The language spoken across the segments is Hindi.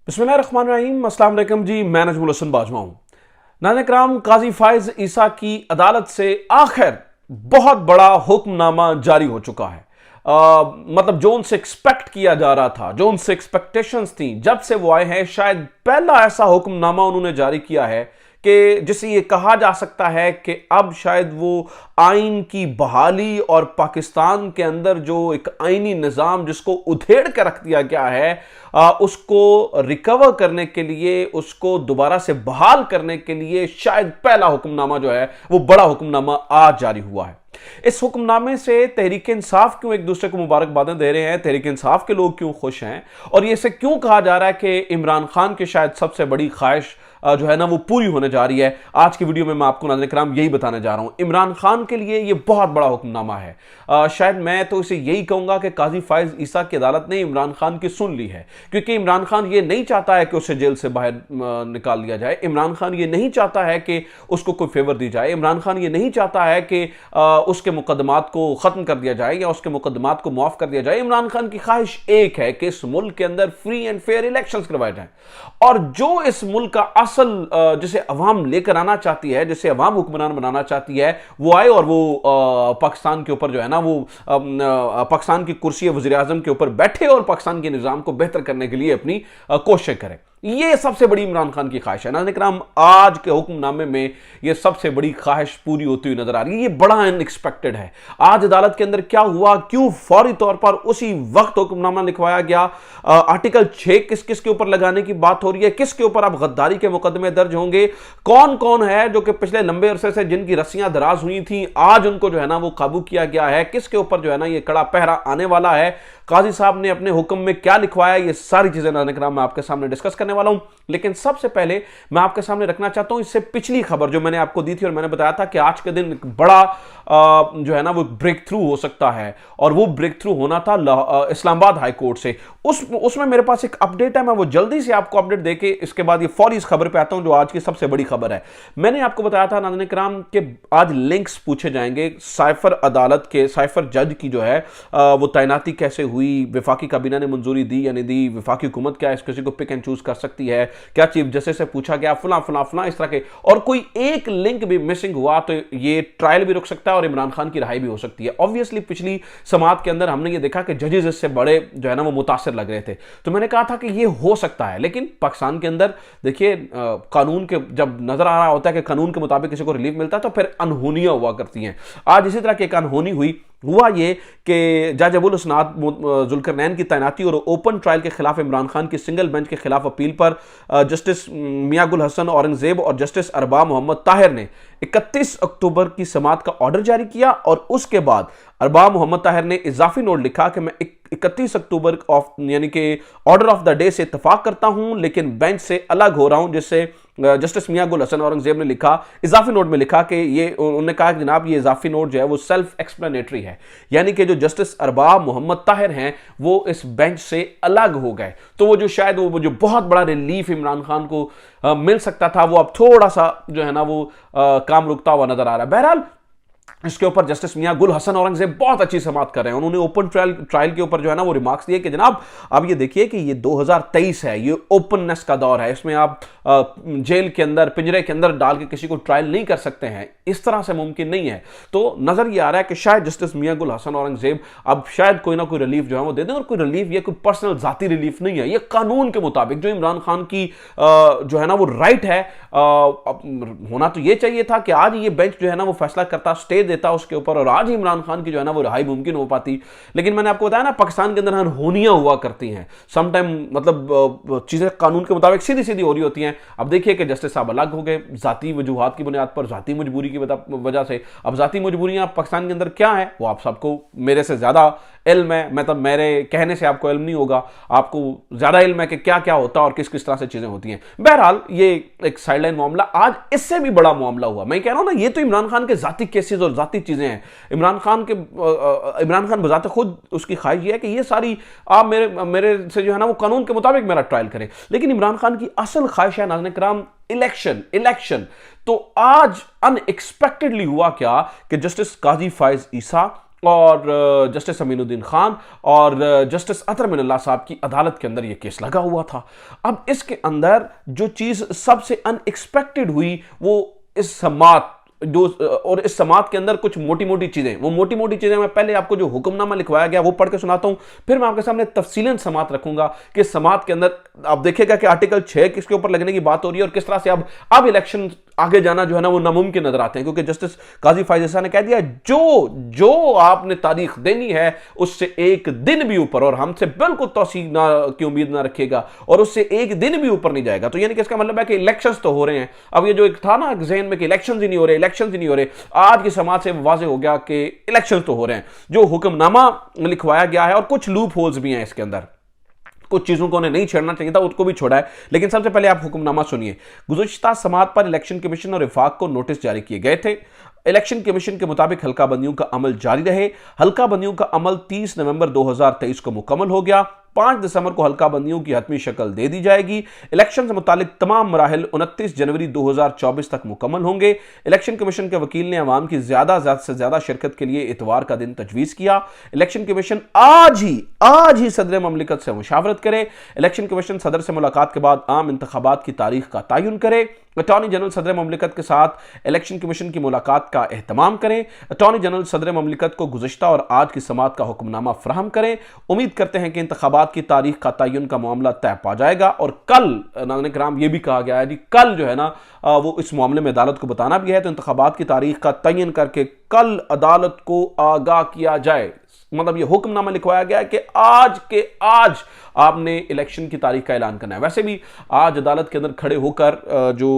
बिस्मिल्लाहिर्रहमानिर्रहीम, अस्सलाम वालेकुम जी। मैं नजमुल हसन बाजवा हूं। नाज़रीन कराम, काजी फाइज ईसा की अदालत से आखिर बहुत बड़ा हुक्मनामा जारी हो चुका है। मतलब जो उनसे एक्सपेक्ट किया जा रहा था, जो उनसे एक्सपेक्टेशंस थी, जब से वो आए हैं, शायद पहला ऐसा हुक्मनामा उन्होंने जारी किया है कि जिसे ये कहा जा सकता है कि अब शायद वो आइन की बहाली और पाकिस्तान के अंदर जो एक आइनी निज़ाम जिसको उधेड़ कर रख दिया गया है, उसको रिकवर करने के लिए, उसको दोबारा से बहाल करने के लिए शायद पहला हुक्मनामा जो है वो बड़ा हुक्मनामा आज जारी हुआ है। इस हुक्मनामे से तहरीक इंसाफ क्यों एक दूसरे को मुबारकबादें दे रहे हैं, तहरीक इंसाफ के लोग क्यों खुश हैं, और ये इसे क्यों कहा जा रहा है कि इमरान खान की शायद सबसे बड़ी ख्वाहिश जो है ना वो पूरी होने जा रही है, आज की वीडियो में मैं आपको नाज़रीन कराम यही बताने जा रहा हूं। इमरान खान के लिए ये बहुत बड़ा हुक्मनामा है। शायद मैं तो इसे यही कहूंगा कि काजी फाइज ईसा की अदालत ने इमरान खान की सुन ली है, क्योंकि इमरान खान ये नहीं चाहता है कि उसे जेल से बाहर निकाल लिया जाए। इमरान खान ये नहीं चाहता है कि उसको कोई फेवर दी जाए। इमरान खान ये नहीं चाहता है कि उसके मुकदमात को खत्म कर दिया जाए या उसके मुकदमात को माफ कर दिया जाए। इमरान खान की ख्वाहिश एक है कि इस मुल्क के अंदर फ्री एंड फेयर इलेक्शंस करवाए जाएं, और जो इस मुल्क का असल जिसे अवाम लेकर आना चाहती है, जिसे अवाम हुक्मरान बनाना चाहती है, वो आए और वो पाकिस्तान के ऊपर जो है ना वो पाकिस्तान की कुर्सी वज़ीर आज़म के ऊपर बैठे और पाकिस्तान के निज़ाम को बेहतर करने के लिए अपनी कोशिश करें। ये सबसे बड़ी इमरान खान की ख्वाहिश है। नाज़रीन कराम, आज के हुक्मनामे में ये सबसे बड़ी ख्वाहिश पूरी होती हुई नजर आ रही है। ये बड़ा अनएक्सपेक्टेड है। आज अदालत के अंदर क्या हुआ, क्यों फौरी तौर पर उसी वक्त हुक्मनामा लिखवाया गया, आर्टिकल 6 किस किस के ऊपर लगाने की बात हो रही है, किसके ऊपर अब गद्दारी के मुकदमे दर्ज होंगे, कौन कौन है जो कि पिछले लंबे अरसे से जिनकी रस्सियां दराज हुई थी, आज उनको जो है ना वो काबू किया गया है, किसके ऊपर जो है ना ये कड़ा पहरा आने वाला है, काजी साहब ने अपने हुक्म में क्या लिखवाया, ये सारी चीजें नाज़रीन कराम मैं आपके सामने डिस्कस करने वाला हूं। लेकिन सबसे पहले मैं आपके सामने रखना चाहता हूं इससे पिछली खबर जो मैंने आपको दी थी, और मैंने बताया था कि आज के दिन एक बड़ा जो है ना वो ब्रेक थ्रू हो सकता है, और वो ब्रेक थ्रू होना था इस्लामाबाद हाई कोर्ट से। उसमें मेरे पास एक अपडेट है, मैं वो जल्दी से आपको अपडेट देके इसके बाद ये फौरी इस खबर पे आता हूं जो आज की सबसे बड़ी खबर है। मैंने आपको बताया था नाज़रीन कराम कि आज लिंक्स पूछे जाएंगे साइफर अदालत के, साइफर जज की जो है वो तैनाती कैसे हुई, विफाकी काबीना ने मंजूरी दी या नहीं दी, विफाकी हुकूमत क्या इस किसी को पिक एंड चूज कर सकती है, क्या चीफ जस्टिस से पूछा गया, फला फला फला इस तरह के, और कोई एक लिंक भी मिसिंग हुआ तो ये ट्रायल भी रुक सकता है और इमरान खान की रिहाई भी हो सकती है। ऑब्वियसली पिछली समाअत के अंदर हमने ये देखा कि जजेस इससे बड़े जो है ना वो मुतासिर लग रहे थे, तो मैंने कहा था कि ये हो सकता है। लेकिन पाकिस्तान के अंदर देखिए, कानून के जब नजर आ रहा होता है कि कानून के मुताबिक किसी को रिलीफ मिलता है तो फिर अनहोनियां हुआ करती हैं। आज इसी तरह की एक अनहोनी हुआ ये कि जज अबुल हुस्नात जुल्करनैन की तैनाती और ओपन ट्रायल के खिलाफ इमरान खान की सिंगल बेंच के खिलाफ अपील पर जस्टिस मियां गुल हसन औरंगजेब और जस्टिस अरबाब मोहम्मद ताहिर ने 31 अक्टूबर की समाअत का ऑर्डर जारी किया, और उसके बाद अरबाब मोहम्मद ताहिर ने इजाफी नोट लिखा कि मैं 31 अक्टूबर यानी कि ऑर्डर ऑफ द डे से इत्तफाक करता हूं, लेकिन बेंच से अलग हो रहा हूं, जिससे जस्टिस मियां गुल हसन औरंगजेब ने लिखा, इजाफी नोट में लिखा कि ये उन्होंने कहा कि जनाब ये इजाफी नोट जो है वो सेल्फ एक्सप्लेनेटरी है, यानी कि जो जस्टिस अरबाब मोहम्मद ताहिर हैं वो इस बेंच से अलग हो गए। तो वो जो शायद वो जो बहुत बड़ा रिलीफ इमरान खान को मिल सकता था, वो अब थोड़ा सा जो है ना वो काम रुकता हुआ नजर आ रहा है। बहरहाल इसके ऊपर जस्टिस मियां गुल हसन औरंगजेब बहुत अच्छी समाअत कर रहे हैं। उन्होंने ओपन ट्रायल के ऊपर जो है ना वो रिमार्क्स दिए कि जनाब अब ये देखिए कि ये 2023 है, ये ओपननेस का दौर है, इसमें आप जेल के अंदर, पिंजरे के अंदर डाल के किसी को ट्रायल नहीं कर सकते हैं, इस तरह से मुमकिन नहीं है। तो नजर ये आ रहा है कि शायद जस्टिस मियां गुल हसन औरंगजेब अब शायद कोई ना कोई रिलीफ जो है वो दे दें, और कोई रिलीफ ये कोई पर्सनल जाती रिलीफ नहीं है, ये कानून के मुताबिक जो इमरान खान की जो है ना वो राइट है। होना तो ये चाहिए था कि आज ये बेंच जो है ना वो फैसला करता, स्टे देता उसके ऊपर, और आज इमरान खान की जो है ना वो रिहाई मुमकिन हो पाती। लेकिन मैंने आपको बताया ना, पाकिस्तान के अंदर अनहोनियां हुआ करती हैं समटाइम, मतलब चीजें कानून के मुताबिक सीधी सीधी हो रही होती हैं। अब देखिए कि जस्टिस साहब अलग हो गए जाती वजूहात की बुनियाद पर, जाती मजबूरी की वजह से। अब जाती मजबूरियां पाकिस्तान के अंदर क्या है वो आप सबको मेरे से ज्यादा इल्म है, मतलब मेरे कहने से आपको इल्म नहीं होगा, आपको ज्यादा इल्म है कि क्या क्या होता है और किस किस तरह से चीजें होती हैं। बहरहाल ये एक साइडलाइन मामला, आज इससे भी बड़ा मामला हुआ। मैं कह रहा हूं ना, ये तो इमरान खान के जाती केसेस और जाती चीजें हैं। इमरान खान बजाते खुद उसकी ख्वाहिश ये है कि ये सारी आप मेरे से जो है ना वो कानून के मुताबिक मेरा ट्रायल करें, लेकिन इमरान खान की असल ख्वाहिश है नाज़रीन कराम इलेक्शन। तो आज अनएक्सपेक्टेडली हुआ क्या कि जस्टिस काजी फाइज ईसा और जस्टिस अमीनुद्दीन खान और जस्टिस अतर मिनल्ला साहब की अदालत के अंदर यह केस लगा हुआ था। अब इसके अंदर जो चीज सबसे अनएक्सपेक्टेड हुई वो इस समात जो और इस समात के अंदर कुछ मोटी मोटी चीजें, वो मोटी मोटी चीजें मैं पहले आपको जो हुक्मनामा लिखवाया गया वो पढ़ के सुनाता हूं, फिर मैं आपके सामने तफसीलन समात रखूंगा कि समात के अंदर आप देखिएगा कि आर्टिकल 6 किसके ऊपर लगने की बात हो रही है और किस तरह से अब इलेक्शन आगे जाना जो है ना वो नामुमकिन नजर आते हैं, क्योंकि जस्टिस काजी फायज ईसा ने कह दिया जो आपने तारीख देनी है उससे एक दिन भी ऊपर, और हमसे बिल्कुल तौसीक ना की उम्मीद ना रखिएगा, और उससे एक दिन भी ऊपर नहीं जाएगा। तो यानी कि इसका मतलब है कि इलेक्शंस तो हो रहे हैं। अब ये जो एक था ना ज़हन में कि इलेक्शंस ही नहीं हो रहे, इलेक्शंस ही नहीं हो रहे, आज की समाज से वाज़ेह हो गया कि इलेक्शंस तो हो रहे हैं। जो हुक्मनामा लिखवाया गया है और कुछ लूप होल्स भी हैं इसके अंदर, कुछ चीजों को उन्हें नहीं छेड़ना चाहिए था, उसको भी छोड़ा है। लेकिन सबसे पहले आप हुक्मनामा सुनिए। गुज़िश्ता समात पर इलेक्शन कमीशन और विफाक को नोटिस जारी किए गए थे। इलेक्शन कमीशन के मुताबिक हल्का बंदियों का अमल जारी रहे। हल्का बंदियों का अमल 30 नवंबर 2023 को मुकम्मल हो गया। 5 दिसंबर को हल्का बंदियों की हतमी शक्ल दे दी जाएगी। इलेक्शन से मुतालिक तमाम मराहिल 29 जनवरी 2024 तक मुकम्मल होंगे। इलेक्शन कमीशन के वकील ने अवाम की ज्यादा से ज्यादा शिरकत के लिए इतवार का दिन तजवीज़ किया। इलेक्शन कमीशन आज ही सदर ममलिकत से मुशावरत करे। इलेक्शन कमीशन सदर से मुलाकात के बाद आम इंतखाबात की तारीख का तयन करे। अटॉर्नी जनरल सदर ममलिकत के साथ इलेक्शन कमीशन की मुलाकात का एहतमाम करें। अटॉर्नी जनरल सदर ममलिकत को गुज़िश्ता और आज की समात का हुक्मनामा फराहम करें। उम्मीद करते हैं कि इंतखाबात की तारीख का तयन का मामला तय पा जाएगा। और कल नाज़रीन किराम ये भी कहा गया है जी, कल जो है ना वो इस मामले में अदालत को बताना भी है, तो इंतखाबात की तारीख का तयन करके कल अदालत को आगाह किया जाए। मतलब ये हुक्मनामा लिखवाया गया है कि आज आपने इलेक्शन की तारीख का ऐलान करना है। वैसे भी आज अदालत के अंदर खड़े होकर जो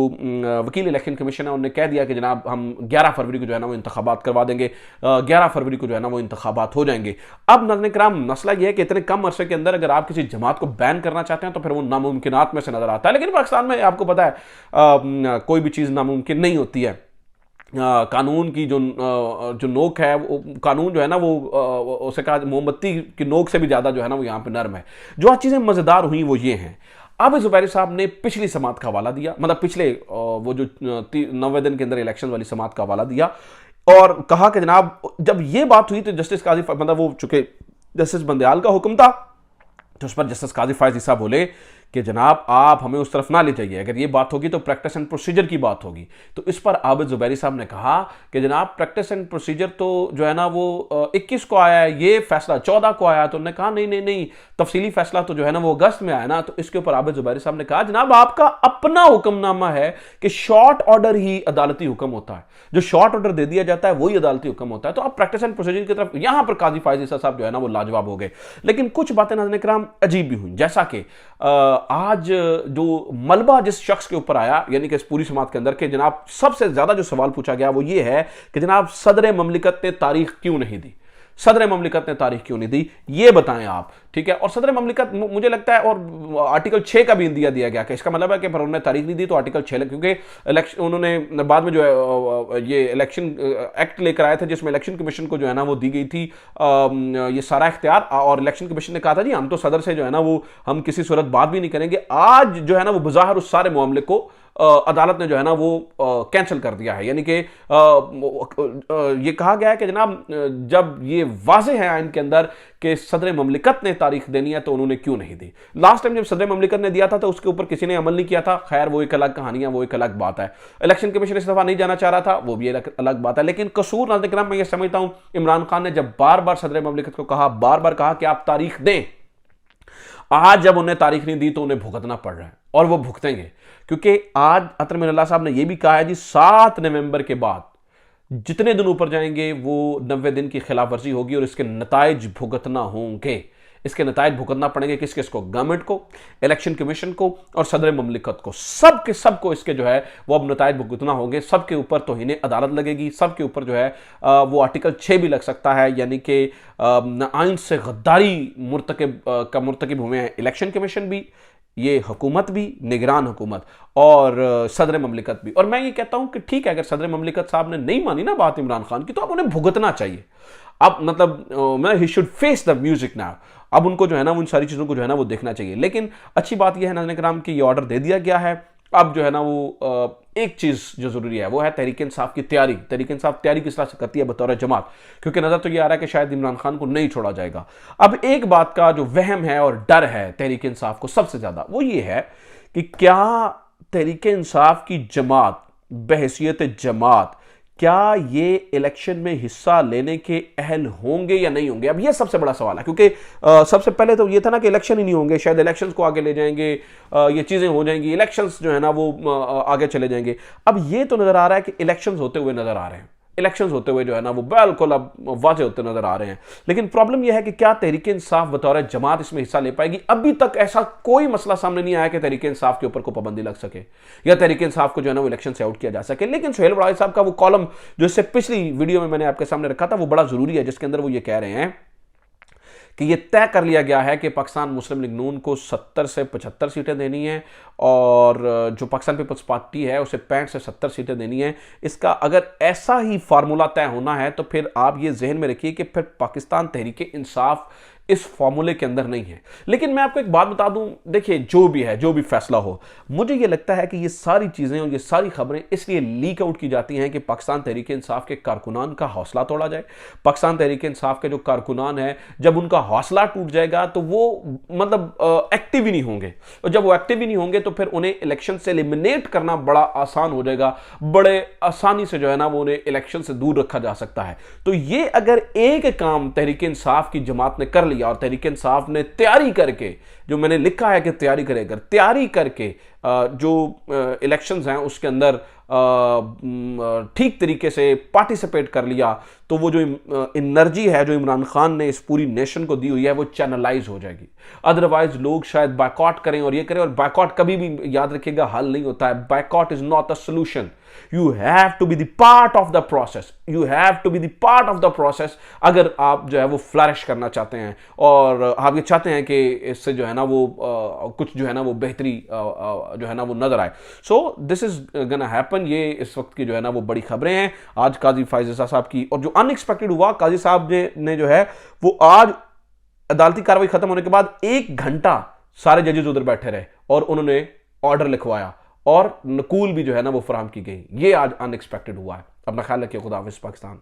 वकील इलेक्शन कमीशन है उन्होंने कह दिया कि जनाब हम 11 फरवरी को जो है ना वो इंतखाबात करवा देंगे, 11 फरवरी को जो है ना वो इंतखाबात हो जाएंगे। अब नाज़रीन किराम मसला ये है कि इतने कम अरसे के अंदर अगर आप किसी जमात को बैन करना चाहते हैं तो फिर वो नामुमकिनात में से नजर आता है। लेकिन पाकिस्तान में आपको पता है कोई भी चीज़ नामुमकिन नहीं होती है। कानून की जो नोक है, वो कानून जो है ना वो उसे कहा मोमबत्ती की नोक से भी ज़्यादा जो है ना वो यहाँ पे नर्म है। जो आज चीज़ें मज़ेदार हुई वो ये हैं, अब ज़ुबैरी साहब ने पिछली समात का हवाला दिया, मतलब पिछले वो जो 90 दिन के अंदर इलेक्शन वाली समात का हवाला दिया और कहा कि जनाब जब ये बात हुई तो जस्टिस काजी मतलब वो चूंकि जस्टिस बंदयाल का हुक्म था तो उस पर जस्टिस काजी फायज ईसा बोले कि जनाब आप हमें उस तरफ ना ले जाइए, अगर ये बात होगी तो प्रैक्टिस एंड प्रोसीजर की बात होगी। तो इस पर आबिद ज़ुबैरी साहब ने कहा कि जनाब प्रैक्टिस एंड प्रोसीजर तो जो है ना वो 21 को आया है, ये फैसला 14 को आया। तो उन्होंने कहा नहीं, तफसीली फैसला तो जो है ना वो अगस्त में आया ना। तो इसके ऊपर आबिद ज़ुबैरी साहब ने कहा जनाब आपका अपना हुक्मनामा है कि शॉर्ट ऑर्डर ही अदालती हुक्म होता है, जो शॉर्ट ऑर्डर दे दिया जाता है वही अदालती हुक्म होता है। तो अब प्रैक्टिस एंड प्रोसीजर की तरफ यहां पर काजी फायज ईसा साहब जो है ना वो लाजवाब हो गए। लेकिन कुछ बातें नाज़रीन किराम अजीब भी हुई, जैसा कि आज जो मलबा जिस शख्स के ऊपर आया, यानी कि इस पूरी समात के अंदर के जनाब सबसे ज्यादा जो सवाल पूछा गया वो ये है कि जनाब सदर ममलिकत ने तारीख क्यों नहीं दी, सदर ममलिकत ने तारीख क्यों नहीं दी, ये बताएं आप, ठीक है। और सदर ममलिकत मुझे लगता है और आर्टिकल 6 का भी इंदिया दिया गया कि इसका मतलब है कि पर उन्होंने तारीख नहीं दी तो आर्टिकल 6, क्योंकि इलेक्शन उन्होंने बाद में जो है ये इलेक्शन एक्ट लेकर आए थे जिसमें इलेक्शन कमीशन को जो है ना वो दी गई थी ये सारा इख्तियार, और इलेक्शन कमीशन ने कहा था जी हम तो सदर से जो है ना वो हम किसी सूरत बात भी नहीं करेंगे। आज जो है ना वो बज़ाहिर उस सारे मामले को अदालत ने जो है ना वो कैंसिल कर दिया है, यानी कि ये कहा गया है कि जनाब जब ये वाज़ेह है आइन के अंदर कि सदर ममलिकत ने तारीख देनी है तो उन्होंने क्यों नहीं दी। लास्ट टाइम जब सदर ममलिकत ने दिया था तो उसके ऊपर किसी ने अमल नहीं किया था, खैर वो एक अलग कहानी है, वो एक अलग बात है। इलेक्शन कमीशन इस दफा नहीं जाना चाह रहा था, वो भी अलग बात है। लेकिन कसूर नाज़रीन किराम मैं ये समझता हूं इमरान खान ने जब बार बार सदर ममलिकत को कहा, बार बार कहा कि आप तारीख दें, आज जब उन्हें तारीख नहीं दी तो उन्हें भुगतना पड़ रहा है और वो भुगतेंगे, क्योंकि आज अतर मिनल्ला साहब ने यह भी कहा है जी 7 नवंबर के बाद जितने दिन ऊपर जाएंगे वो 90 दिन की खिलाफ वर्जी होगी और इसके नताइज भुगतना होंगे। इसके नताइज भुगतना पड़ेंगे किस किस को, गवर्नमेंट को, इलेक्शन कमीशन को और सदर ममलिकत को, सबके सबको इसके जो है वो अब नताइज भुगतना होंगे। सबके ऊपर तौहीन अदालत लगेगी, सबके ऊपर जो है वो आर्टिकल 6 भी लग सकता है, यानी कि आइन से गद्दारी मुर्तकिब हुए हैं इलेक्शन कमीशन भी, ये हुकूमत भी, निगरान हुकूमत और सदर ममलिकत भी। और मैं ये कहता हूं कि ठीक है अगर सदर ममलिकत साहब ने नहीं मानी ना बात इमरान खान की तो अब उन्हें भुगतना चाहिए। अब मतलब he should face the music now, अब उनको जो है ना उन सारी चीज़ों को जो है ना वो देखना चाहिए। लेकिन अच्छी बात यह है नाज़रीन किराम कि ये ऑर्डर दे दिया गया है अब जो है ना वो एक चीज जो जरूरी है वो है तहरीक इंसाफ की तैयारी। तहरीक इंसाफ तैयारी किस तरह से करती है बतौर जमात, क्योंकि नजर तो ये आ रहा है कि शायद इमरान खान को नहीं छोड़ा जाएगा। अब एक बात का जो वहम है और डर है तहरीक इंसाफ को सबसे ज्यादा, वो ये है कि क्या तहरीक इंसाफ की जमात बहैसियत जमात क्या ये इलेक्शन में हिस्सा लेने के अहल होंगे या नहीं होंगे। अब ये सबसे बड़ा सवाल है, क्योंकि सबसे पहले तो ये था ना कि इलेक्शन ही नहीं होंगे, शायद इलेक्शंस को आगे ले जाएंगे, ये चीजें हो जाएंगी, इलेक्शंस जो है ना वो आगे चले जाएंगे। अब ये तो नजर आ रहा है कि इलेक्शंस होते हुए नजर आ रहे हैं, इलेक्शंस होते हुए जो है ना वो बिल्कुल अब वाजे होते नजर आ रहे हैं। लेकिन प्रॉब्लम यह है कि क्या तहरीक इंसाफ बतौर जमात इसमें हिस्सा ले पाएगी। अभी तक ऐसा कोई मसला सामने नहीं आया कि तहरीक इंसाफ के ऊपर को पाबंदी लग सके या तहरीक इंसाफ को जो है ना वो इलेक्शन से आउट किया जा सके। लेकिन सुहेल बड़ाई साहब का वो कॉलम जो इससे पिछली वीडियो में मैंने आपके सामने रखा था वो बड़ा जरूरी है, जिसके अंदर वो ये कह रहे हैं कि यह तय कर लिया गया है कि पाकिस्तान मुस्लिम लीग नून को 70 से 75 सीटें देनी है और जो पाकिस्तान पीपल्स पार्टी है उसे 65 से 70 सीटें देनी है। इसका अगर ऐसा ही फार्मूला तय होना है तो फिर आप ये जहन में रखिए कि फिर पाकिस्तान तहरीक इंसाफ इस फॉर्मूले के अंदर नहीं है। लेकिन मैं आपको एक बात बता दूं, देखिए जो भी है, जो भी फैसला हो, मुझे ये लगता है कि ये सारी चीजें और ये सारी खबरें इसलिए लीक आउट की जाती हैं कि पाकिस्तान तहरीक इंसाफ के कारकुनान का हौसला तोड़ा जाए। पाकिस्तान तहरीक इंसाफ के जो कारकुनान है, जब उनका हौसला टूट जाएगा तो वो मतलब एक्टिव ही नहीं होंगे, और जब वो एक्टिव ही नहीं होंगे तो फिर उन्हें इलेक्शन से एलिमिनेट करना बड़ा आसान हो जाएगा, बड़े आसानी से जो है ना वो उन्हें इलेक्शन से दूर रखा जा सकता है। तो ये अगर एक काम तहरीक इंसाफ की जमात ने कर लिया और तहरीक इंसाफ ने तैयारी करके, जो मैंने लिखा है कि तैयारी करेगा, तैयारी करके जो इलेक्शंस हैं उसके अंदर ठीक तरीके से पार्टिसिपेट कर लिया, तो वो जो एनर्जी है जो इमरान खान ने इस पूरी नेशन को दी हुई है वो चैनलाइज हो जाएगी। अदरवाइज लोग शायद बायकॉट करें और ये करें, और बायकॉट कभी भी याद रखिएगा हल नहीं होता है। Boycott is not a solution. You have to be the part of the process, you have to be the part of the process अगर आप जो है वो फ्लरिश करना चाहते हैं और आप ये चाहते हैं कि इससे जो है ना वो कुछ जो है ना वो बेहतरी जो है ना वो नजर आए। So this is gonna happen. ये इस वक्त की जो है ना वो बड़ी खबरें हैं आज काजी फायज ईसा साहब की। और जो अनएक्सपेक्टेड हुआ, काजी साहब ने जो है वो आज अदालती कार्रवाई खत्म होने के बाद 1 घंटा सारे जजेस उधर बैठे रहे और उन्होंने ऑर्डर लिखवाया और नकूल भी जो है ना वो फराहम की गई। ये आज अनएक्सपेक्टेड हुआ है। अपना ख्याल रखिए। खुदा हाफिज़ पाकिस्तान।